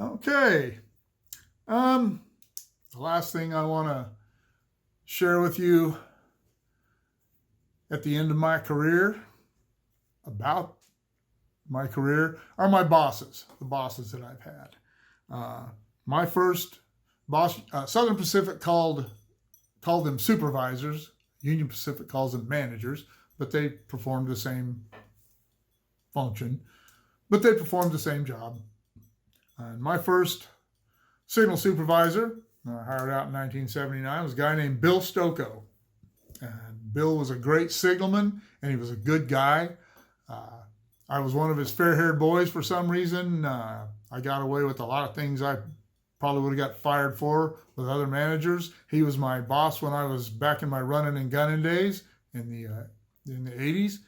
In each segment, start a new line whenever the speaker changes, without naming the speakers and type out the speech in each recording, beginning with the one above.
Okay. The last thing I want to share with you at the end of my career, about my career, are my bosses, the bosses that I've had. My first boss, Southern Pacific called them supervisors. Union Pacific calls them managers, but they performed the same function, but they performed the same job. My first signal supervisor, hired out in 1979, was a guy named Bill Stocco. And Bill was a great signalman, and he was a good guy. I was one of his fair-haired boys for some reason. I got away with a lot of things I probably would have got fired for with other managers. He was my boss when I was back in my running and gunning days in the 80s,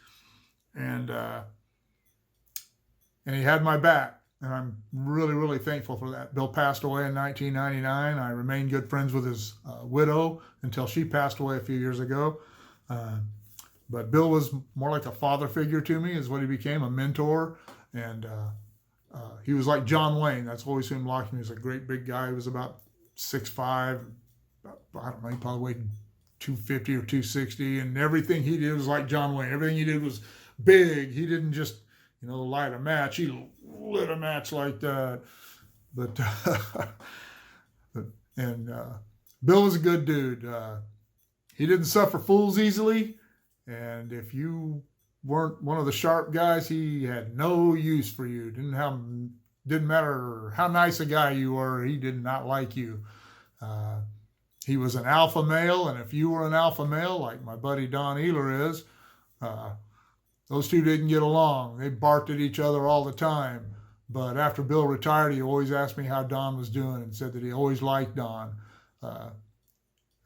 and he had my back. And I'm really, really thankful for that. Bill passed away in 1999. I remained good friends with his widow until she passed away a few years ago. But Bill was more like a father figure to me, is what he became, a mentor. And he was like John Wayne. That's always who him like him. He was a great big guy. He was about 6'5". I don't know, he probably weighed 250 or 260. And everything he did was like John Wayne. Everything he did was big. He didn't just, light a match. He lit a match like that. But Bill was a good dude. He didn't suffer fools easily, and if you weren't one of the sharp guys, he had no use for you. Didn't matter how nice a guy you were, he did not like you. He was an alpha male, and if you were an alpha male, like my buddy Don Ehler is, those two didn't get along. They barked at each other all the time. But after Bill retired, he always asked me how Don was doing and said that he always liked Don. I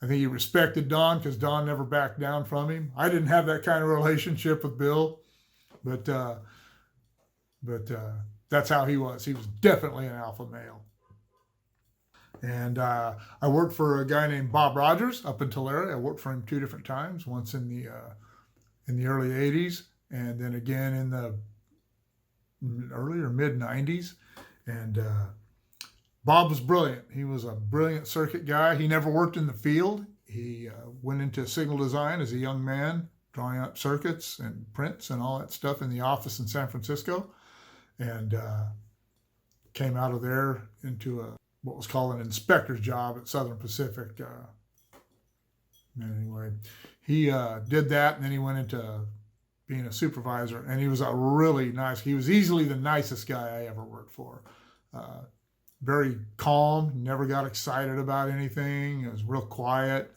think he respected Don because Don never backed down from him. I didn't have that kind of relationship with Bill, but that's how he was. He was definitely an alpha male. And I worked for a guy named Bob Rogers up in Tulare. I worked for him 2 different times, once in the early 80s, and then again in the early or mid 90s. And Bob was brilliant. He was a brilliant circuit guy. He never worked in the field. He went into signal design as a young man, drawing up circuits and prints and all that stuff in the office in San Francisco, and came out of there into what was called an inspector's job at Southern Pacific. Anyway, he did that, and then he went into being a supervisor, and he was he was easily the nicest guy I ever worked for. Very calm, never got excited about anything. He was real quiet,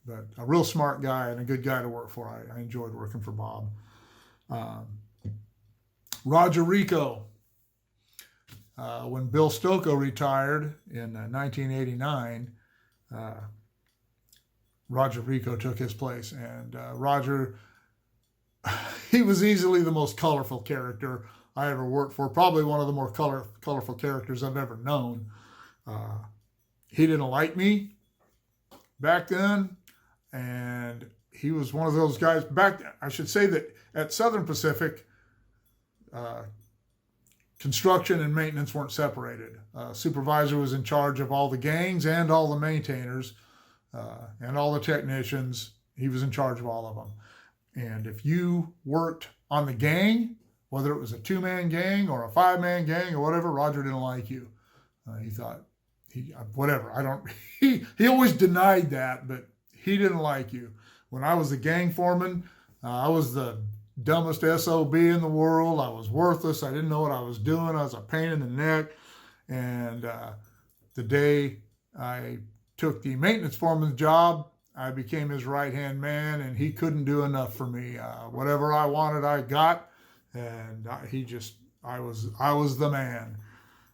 but a real smart guy and a good guy to work for. I enjoyed working for Bob. Roger Rico. When Bill Stocco retired in 1989, Roger Rico took his place, and Roger, he was easily the most colorful character I ever worked for, probably one of the more colorful characters I've ever known. He didn't like me back then, and he was one of those guys I should say that at Southern Pacific, construction and maintenance weren't separated. Supervisor was in charge of all the gangs and all the maintainers and all the technicians. He was in charge of all of them. And if you worked on the gang, whether it was a 2-man gang or a 5-man gang or whatever, Roger didn't like you. He thought, he always denied that, but he didn't like you. When I was the gang foreman, I was the dumbest SOB in the world. I was worthless. I didn't know what I was doing. I was a pain in the neck. And the day I took the maintenance foreman's job, I became his right-hand man, and he couldn't do enough for me. Whatever I wanted, I got, and I was the man.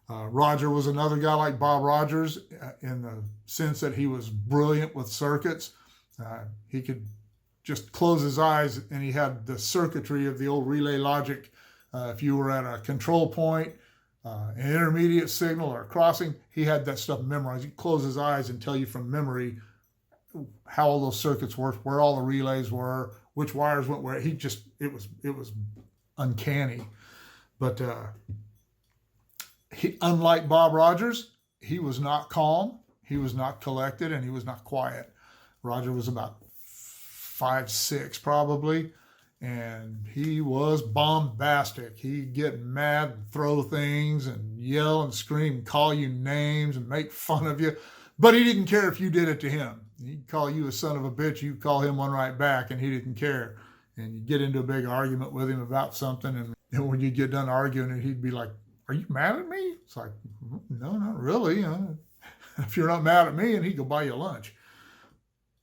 Roger was another guy like Bob Rogers in the sense that he was brilliant with circuits. He could just close his eyes, and he had the circuitry of the old relay logic. If you were at a control point, an intermediate signal or a crossing, he had that stuff memorized. He'd close his eyes and tell you from memory how all those circuits worked, where all the relays were, which wires went where. It was uncanny. But Unlike Bob Rogers, he was not calm, he was not collected, and he was not quiet. Roger was about 5'6" probably, and he was bombastic. He'd get mad and throw things and yell and scream and call you names and make fun of you, but he didn't care if you did it to him. He'd call you a son of a bitch, you'd call him one right back, and he didn't care. And you'd get into a big argument with him about something, and when you get done arguing, he'd be like, "Are you mad at me?" It's like, "No, not really. If you're not mad at me," and he'd go buy you lunch.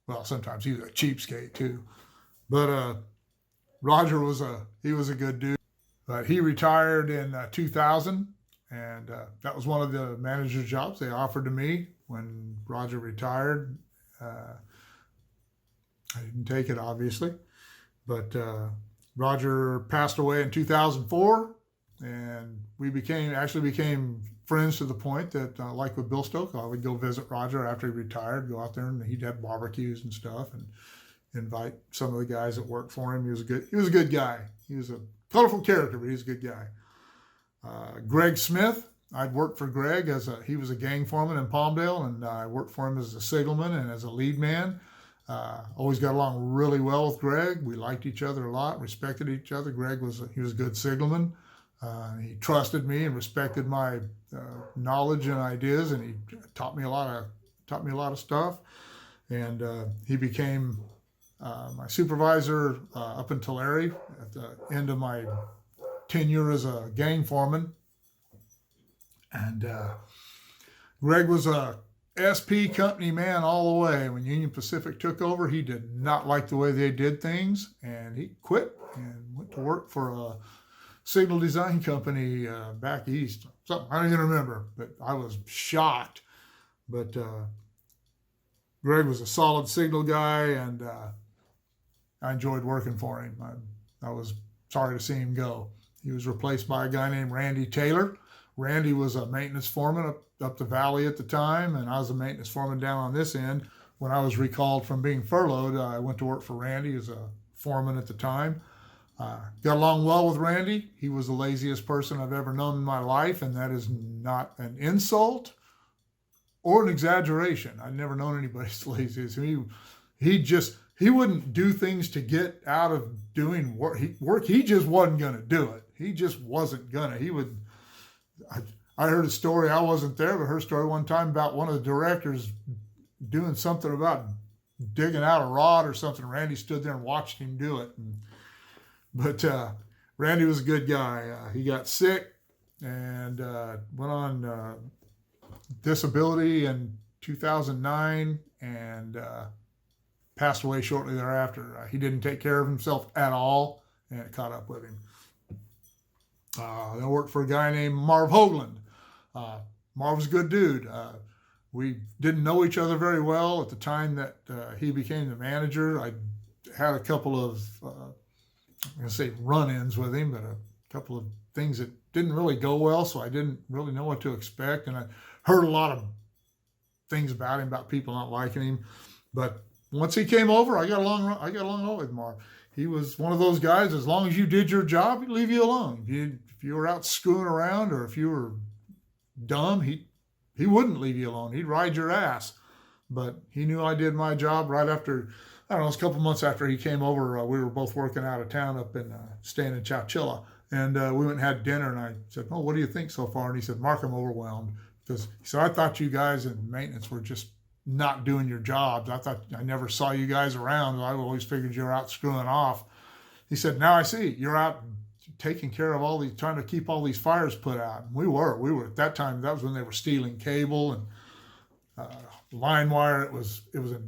Well, sometimes he was a cheapskate too. But Roger was a good dude. But he retired in 2000, and that was one of the manager's jobs they offered to me when Roger retired. I didn't take it, obviously. But Roger passed away in 2004, and we became friends to the point that, like with Bill Stokoe, I would go visit Roger after he retired, go out there, and he'd have barbecues and stuff, and invite some of the guys that worked for him. He was a good guy. He was a colorful character, but he was a good guy. Greg Smith, I'd worked for Greg he was a gang foreman in Palmdale, and I worked for him as a signalman and as a lead man. Always got along really well with Greg. We liked each other a lot, respected each other. Greg was a good signalman. He trusted me and respected my knowledge and ideas, and he taught me a lot of stuff. And he became my supervisor up in Tulare at the end of my tenure as a gang foreman. And Greg was a SP company man all the way. When Union Pacific took over, he did not like the way they did things, and he quit and went to work for a signal design company back east. Something I don't even remember, but I was shocked. But Greg was a solid signal guy, and I enjoyed working for him. I was sorry to see him go. He was replaced by a guy named Randy Taylor. Randy was a maintenance foreman up the valley at the time, and I was a maintenance foreman down on this end. When I was recalled from being furloughed, I went to work for Randy as a foreman at the time. Got along well with Randy. He was the laziest person I've ever known in my life, and that is not an insult or an exaggeration. I've never known anybody as lazy as him. He wouldn't do things to get out of doing work. He just wasn't going to do it. He just wasn't going to. I heard a story, I wasn't there, but heard a story one time about one of the directors doing something about digging out a rod or something. Randy stood there and watched him do it. But Randy was a good guy. He got sick and went on disability in 2009 and passed away shortly thereafter. He didn't take care of himself at all, and it caught up with him. I worked for a guy named Marv Hoagland. Marv was a good dude. We didn't know each other very well at the time that he became the manager. I had a couple of, I'm going to say run-ins with him, but a couple of things that didn't really go well, so I didn't really know what to expect. And I heard a lot of things about him, about people not liking him. But once he came over, I got along well with Marv. He was one of those guys, as long as you did your job, he'd leave you alone. If you were out screwing around or if you were dumb, he wouldn't leave you alone. He'd ride your ass. But he knew I did my job right after, I don't know, it was a couple months after he came over. We were both working out of town up in, staying in Chowchilla. And we went and had dinner, and I said, "Oh, what do you think so far?" And he said, "Mark, I'm overwhelmed." Because he said, "I thought you guys in maintenance were just not doing your jobs. I never saw you guys around. I always figured you were out screwing off." He said, "Now I see. You're out taking care of all these, trying to keep all these fires put out." And we were at that time. That was when they were stealing cable and line wire. It was a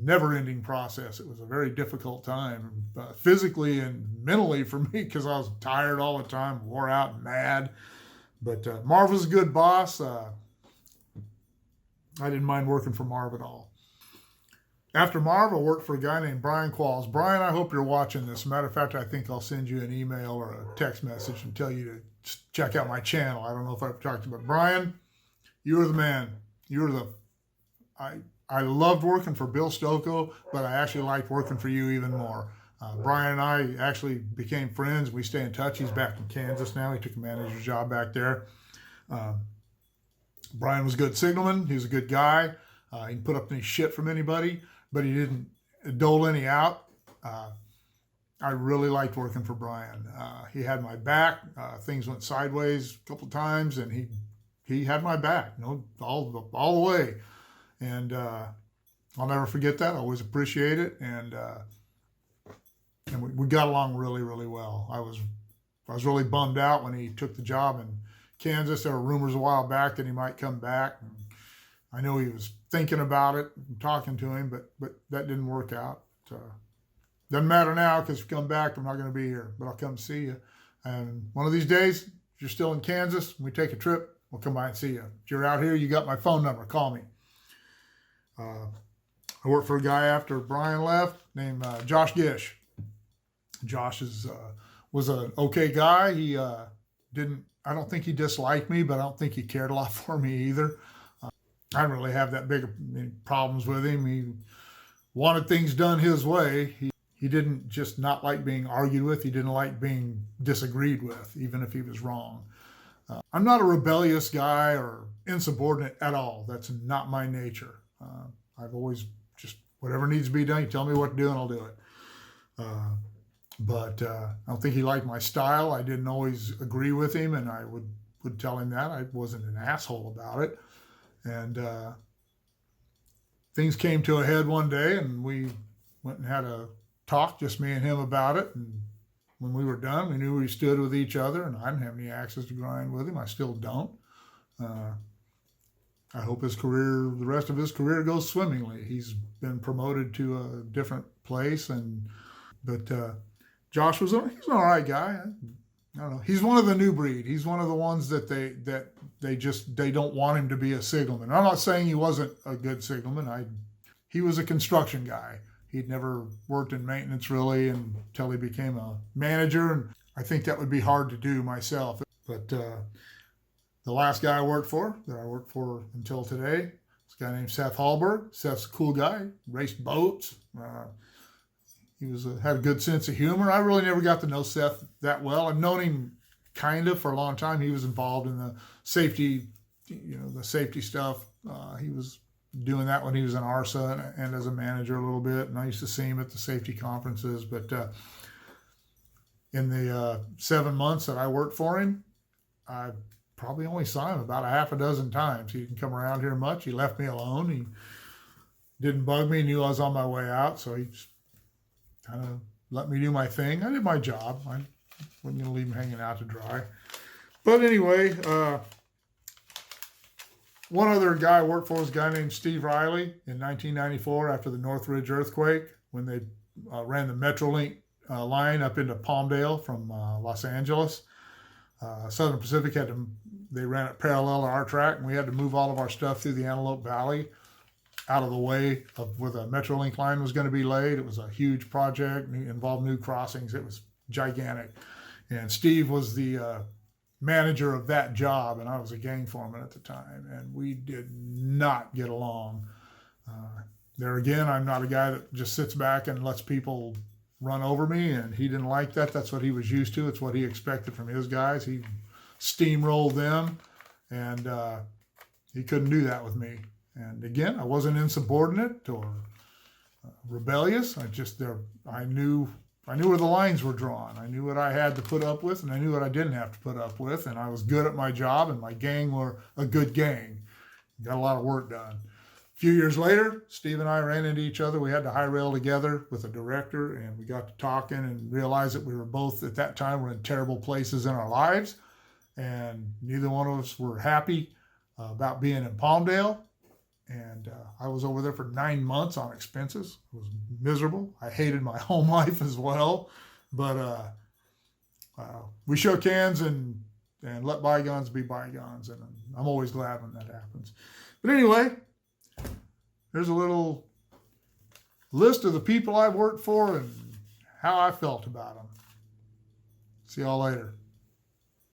never-ending process. It was a very difficult time, physically and mentally for me, because I was tired all the time, wore out, and mad. But Marv was a good boss. I didn't mind working for Marv at all. After Marv, I worked for a guy named Brian Qualls. Brian, I hope you're watching this. Matter of fact, I think I'll send you an email or a text message and tell you to check out my channel. I don't know if I've talked about Brian. You were the man. I loved working for Bill Stokoe, but I actually liked working for you even more. Brian and I actually became friends. We stay in touch. He's back in Kansas now. He took a manager's job back there. Brian was a good signalman. He was a good guy. He didn't put up any shit from anybody, but he didn't dole any out. I really liked working for Brian. He had my back. Things went sideways a couple of times, and he had my back, all the way. And I'll never forget that. I always appreciate it, and we got along really, really well. I was really bummed out when he took the job in Kansas. There were rumors a while back that he might come back. And I know he was thinking about it and talking to him, but that didn't work out. Doesn't matter now, because if you come back, I'm not going to be here, but I'll come see you. And one of these days, if you're still in Kansas, we take a trip, we'll come by and see you. If you're out here, you got my phone number. Call me. I worked for a guy after Brian left named Josh Gish. Josh was an okay guy. He I don't think he disliked me, but I don't think he cared a lot for me either. I didn't really have that big of problems with him. He wanted things done his way. He didn't just not like being argued with. He didn't like being disagreed with, even if he was wrong. I'm not a rebellious guy or insubordinate at all. That's not my nature. I've always just, whatever needs to be done, you tell me what to do and I'll do it. But I don't think he liked my style. I didn't always agree with him, and I would tell him that. I wasn't an asshole about it. And things came to a head one day, and we went and had a talk, just me and him, about it. And when we were done, we knew we stood with each other, and I didn't have any axes to grind with him. I still don't. I hope his career, the rest of his career, goes swimmingly. He's been promoted to a different place, but Josh he's an all right guy. I don't know. He's one of the new breed. He's one of the ones that they don't want him to be a signalman. I'm not saying he wasn't a good signalman. He was a construction guy. He'd never worked in maintenance really until he became a manager, and I think that would be hard to do myself. But the last guy I worked for until today, this guy named Seth Hallberg. Seth's a cool guy, raced boats. He had a good sense of humor. I really never got to know Seth that well. I've known him kind of for a long time. He was involved in the safety stuff. He was doing that when he was in ARSA and as a manager a little bit. And I used to see him at the safety conferences. But in the 7 months that I worked for him, I probably only saw him about a half a dozen times. He didn't come around here much. He left me alone. He didn't bug me. He knew I was on my way out, so he just kind of let me do my thing. I did my job. I wasn't going to leave him hanging out to dry. But anyway, one other guy I worked for was a guy named Steve Riley in 1994 after the Northridge earthquake, when they ran the Metrolink line up into Palmdale from Los Angeles. Southern Pacific they ran it parallel to our track, and we had to move all of our stuff through the Antelope Valley out of the way of where the Metrolink line was going to be laid. It was a huge project. It involved new crossings. It was gigantic. And Steve was the manager of that job, and I was a gang foreman at the time, and we did not get along. There again, I'm not a guy that just sits back and lets people run over me, and he didn't like that. That's what he was used to. It's what he expected from his guys. He steamrolled them, and he couldn't do that with me. And again, I wasn't insubordinate or rebellious. I knew where the lines were drawn. I knew what I had to put up with, and I knew what I didn't have to put up with. And I was good at my job, and my gang were a good gang. Got a lot of work done. A few years later, Steve and I ran into each other. We had to high rail together with a director, and we got to talking and realized that we were both, at that time, were in terrible places in our lives. And neither one of us were happy about being in Palmdale. And I was over there for 9 months on expenses. It was miserable. I hated my home life as well. But we shook hands and let bygones be bygones. And I'm always glad when that happens. But anyway, there's a little list of the people I've worked for and how I felt about them. See y'all later.